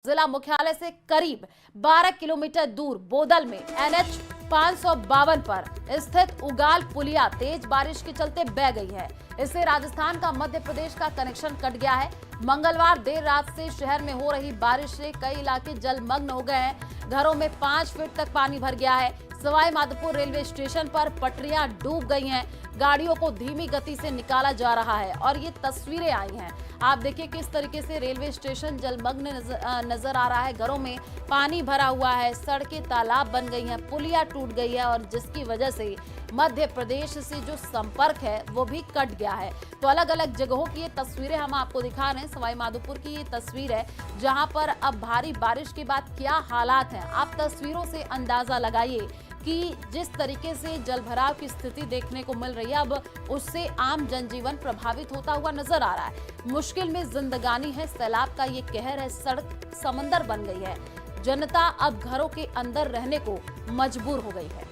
जिला मुख्यालय से करीब 12 किलोमीटर दूर बोदल में NH 552 पर स्थित उगाल पुलिया तेज बारिश के चलते बह गई है। इससे राजस्थान का मध्य प्रदेश का कनेक्शन कट गया है। मंगलवार देर रात से शहर में हो रही बारिश से कई इलाके जलमग्न हो गए हैं। घरों में 5 फीट तक पानी भर गया है। सवाई माधोपुर रेलवे स्टेशन पर पटरियां डूब गई हैं। गाड़ियों को धीमी गति से निकाला जा रहा है और ये तस्वीरें आई हैं। आप देखिए किस तरीके से रेलवे स्टेशन जलमग्न नजर आ रहा है। घरों में पानी भरा हुआ है, सड़कें तालाब बन गई हैं, पुलिया टूट गई है और जिसकी वजह से मध्य प्रदेश से जो संपर्क है वो भी कट गया है। तो अलग अलग जगहों की ये तस्वीरें हम आपको दिखा रहे हैं। सवाई माधोपुर की ये तस्वीर है जहां पर अब भारी बारिश के बाद क्या हालात हैं। आप तस्वीरों से अंदाजा लगाइए कि जिस तरीके से जलभराव की स्थिति देखने को मिल रही है, अब उससे आम जनजीवन प्रभावित होता हुआ नजर आ रहा है। मुश्किल में जिंदगानी है, सैलाब का ये कहर है, सड़क समंदर बन गई है। जनता अब घरों के अंदर रहने को मजबूर हो गई है।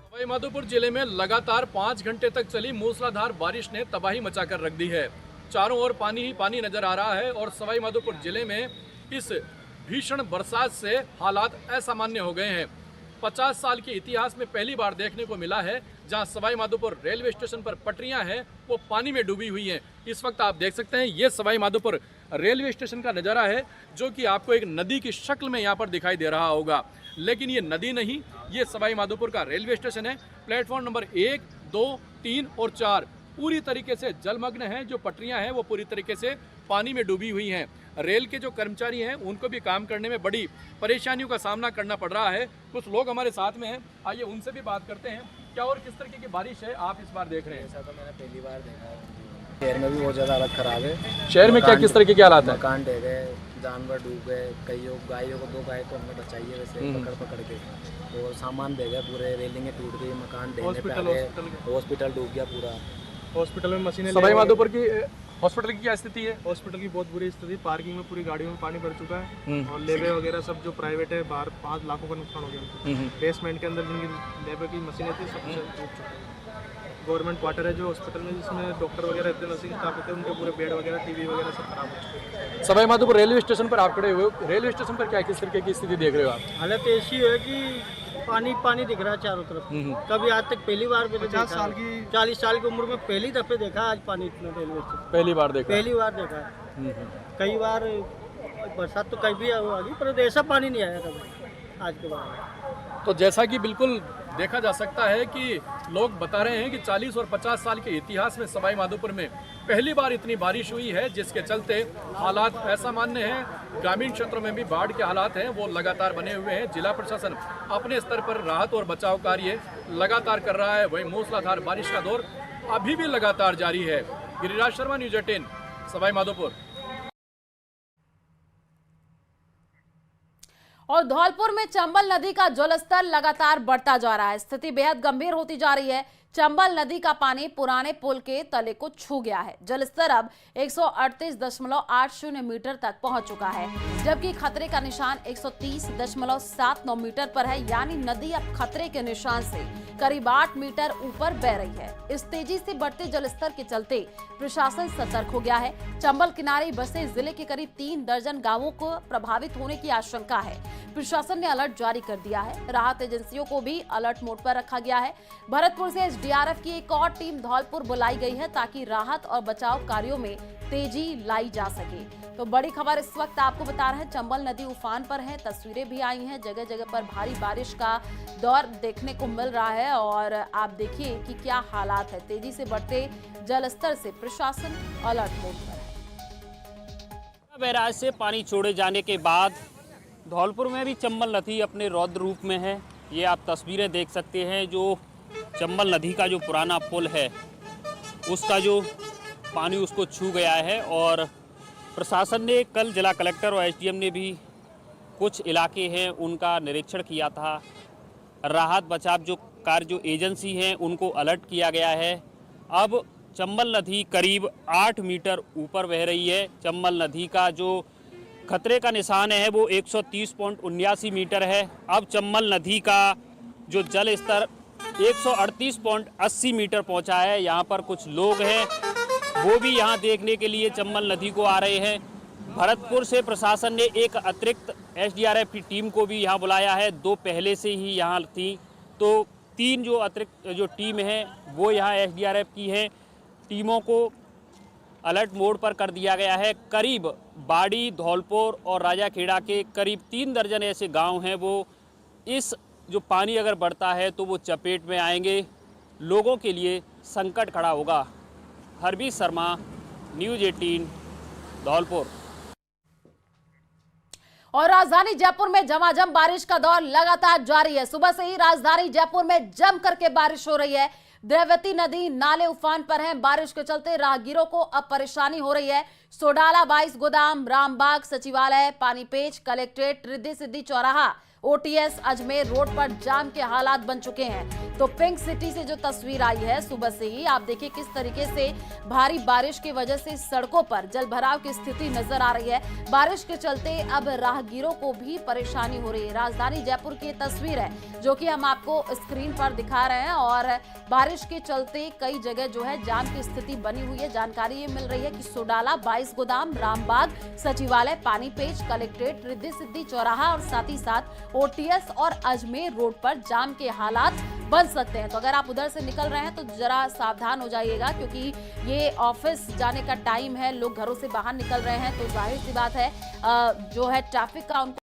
सवाई माधोपुर जिले में लगातार 5 घंटे तक चली मूसलाधार बारिश ने तबाही मचाकर रख दी है। चारों ओर पानी ही पानी नजर आ रहा है और सवाई माधोपुर जिले में इस भीषण बरसात से हालात असामान्य हो गए हैं। 50 साल के इतिहास में पहली बार देखने को मिला है जहां सवाई माधोपुर रेलवे स्टेशन पर पटरियां हैं वो पानी में डूबी हुई हैं। इस वक्त आप देख सकते हैं ये सवाई माधोपुर रेलवे स्टेशन का नज़ारा है जो कि आपको एक नदी की शक्ल में यहाँ पर दिखाई दे रहा होगा, लेकिन ये नदी नहीं, ये सवाई माधोपुर का रेलवे स्टेशन है। प्लेटफॉर्म नंबर 1, 2, 3 और 4 पूरी तरीके से जलमग्न हैं। जो पटरियां हैं वो पूरी तरीके से पानी में डूबी हुई हैं। रेल के जो कर्मचारी हैं उनको भी काम करने में बड़ी परेशानियों का सामना करना पड़ रहा है। कुछ लोग हमारे साथ में हैं, आइए उनसे भी बात करते हैं। क्या और किस तरीके की बारिश है आप इस बार देख रहे हैं? ऐसा तो मैंने पहली बार देखा है। शहर में भी बहुत ज़्यादा हालत ख़राब है। शहर में क्या किस तरीके के हालात हैं? मकान ढह गए, जानवर डूब गए, कई गायों को 2 गाय तो हमने बचाई है वैसे पकड़ के, और सामान बह गया पूरे, रेलिंगें टूट गई, मकान ढहने पे आ गए, हॉस्पिटल डूब गया पूरा। हॉस्पिटल में मशीनें सवाई माधोपुर की हॉस्पिटल की क्या स्थिति है? हॉस्पिटल की बहुत बुरी स्थिति, पार्किंग में पूरी गाड़ियों में पानी भर चुका है और लेबे वगैरह सब जो प्राइवेट है बाहर 5 लाखों का नुकसान हो गया। बेसमेंट के अंदर जिनकी लेबे की मशीनें थी सब कुछ डूब चुका है। गवर्नमेंट क्वार्टर है जो हॉस्पिटल में, जिसमें डॉक्टर वगैरह रहते हैं, नर्सिंग स्टाफ रहते हैं, उनके पूरे बेड वगैरह, टीवी वगैरह सब खराब हो चुके हैं। सवाई माधोपुर रेलवे स्टेशन पर आप खड़े हुए हो, रेलवे स्टेशन पर क्या किस तरीके की स्थिति देख रहे हो आप? हालत ऐसी है कि पानी पानी दिख रहा है चारों तरफ। कभी आज तक पहली बार 40 साल की उम्र में पहली दफे देखा आज पानी इतना रेलवे स्टेशन। पहली बार देखा है। कई बार बरसात तो कभी आ गई पर ऐसा पानी नहीं आया कभी आज के बाद। तो जैसा कि बिल्कुल देखा जा सकता है कि लोग बता रहे हैं कि 40 और 50 साल के इतिहास में सवाई माधोपुर में पहली बार इतनी बारिश हुई है, जिसके चलते हालात असामान्य हैं। ग्रामीण क्षेत्रों में भी बाढ़ के हालात हैं वो लगातार बने हुए हैं। जिला प्रशासन अपने स्तर पर राहत और बचाव कार्य लगातार कर रहा है, वहीं मूसलाधार बारिश का दौर अभी भी लगातार जारी है। गिरिराज शर्मा, न्यूज़ 18, सवाई माधोपुर। और धौलपुर में चंबल नदी का जलस्तर लगातार बढ़ता जा रहा है। स्थिति बेहद गंभीर होती जा रही है। चंबल नदी का पानी पुराने पुल के तले को छू गया है। जलस्तर अब 138.80 मीटर तक पहुंच चुका है, जबकि खतरे का निशान 130.79 मीटर पर है। यानी नदी अब खतरे के निशान से करीब 8 मीटर ऊपर बह रही है। इस तेजी से बढ़ते जलस्तर के चलते प्रशासन सतर्क हो गया है। चंबल किनारे बसे जिले के करीब 3 दर्जन गांवों को प्रभावित होने की आशंका है। प्रशासन ने अलर्ट जारी कर दिया है। राहत एजेंसियों को भी अलर्ट मोड पर रखा गया है। भरतपुर से एसडीआरएफ की एक और टीम धौलपुर बुलाई गई है ताकि राहत और बचाव कार्यों में तेजी लाई जा सके। तो बड़ी खबर इस वक्त आपको बता रहे हैं, चंबल नदी उफान पर है। तस्वीरें भी आई हैं, जगह जगह पर भारी बारिश का दौर देखने को मिल रहा है और आप देखिए कि क्या हालात है। तेजी से बढ़ते जलस्तर से प्रशासन अलर्ट मोड पर है। बैराज से पानी छोड़े जाने के बाद धौलपुर में भी चंबल नदी अपने रौद्र रूप में है। ये आप तस्वीरें देख सकते हैं। जो चंबल नदी का जो पुराना पुल है उसका जो पानी उसको छू गया है और प्रशासन ने कल जिला कलेक्टर और एसडीएम ने भी कुछ इलाके हैं उनका निरीक्षण किया था। राहत बचाव जो कार्य जो एजेंसी हैं उनको अलर्ट किया गया है। अब चंबल नदी करीब 8 मीटर ऊपर बह रही है। चंबल नदी का जो खतरे का निशान है वो 130.79 मीटर है। अब चंबल नदी का जो जल स्तर 138.80 मीटर पहुंचा है। यहाँ पर कुछ लोग हैं, वो भी यहाँ देखने के लिए चंबल नदी को आ रहे हैं। भरतपुर से प्रशासन ने एक अतिरिक्त एसडीआरएफ की टीम को भी यहाँ बुलाया है। 2 पहले से ही यहाँ थी, तो 3 जो अतिरिक्त जो टीम है वो यहाँ एसडीआरएफ की है। टीमों को अलर्ट मोड पर कर दिया गया है। करीब बाड़ी, धौलपुर और राजाखेड़ा के करीब 3 दर्जन ऐसे गांव हैं, वो इस जो पानी अगर बढ़ता है तो वो चपेट में आएंगे। लोगों के लिए संकट खड़ा होगा। हरबीर शर्मा, न्यूज़ 18, धौलपुर। और राजधानी जयपुर में झमाझम बारिश का दौर लगातार जारी है। सुबह से ही राजधानी जयपुर में जम करके बारिश हो रही है। द्रव्यवती नदी नाले उफान पर हैं। बारिश के चलते राहगीरों को अब परेशानी हो रही है। सोडाला, बाईस गोदाम, रामबाग सचिवालय, पानीपेच, कलेक्ट्रेट, रिद्धि सिद्धि चौराहा, ओटीएस, अजमेर रोड पर जाम के हालात बन चुके हैं। तो पिंक सिटी से जो तस्वीर आई है सुबह से ही, आप देखिए किस तरीके से भारी बारिश की वजह से सड़कों पर जलभराव की स्थिति नजर आ रही है। बारिश के चलते अब राहगीरों को भी परेशानी हो रही है। राजधानी जयपुर की तस्वीर है जो कि हम आपको स्क्रीन पर दिखा रहे हैं। और बारिश के चलते कई जगह जो है जाम की स्थिति बनी हुई है। जानकारी ये मिल रही है कि सोडाला, बाईस गोदाम, रामबाग सचिवालय, पानीपेच, कलेक्ट्रेट, रिद्धि सिद्धि चौराहा और साथ ही साथ ओटीएस और अजमेर रोड पर जाम के हालात बन सकते हैं। तो अगर आप उधर से निकल रहे हैं तो जरा सावधान हो जाइएगा, क्योंकि ये ऑफिस जाने का टाइम है, लोग घरों से बाहर निकल रहे हैं, तो जाहिर सी बात है जो है ट्रैफिक का उनको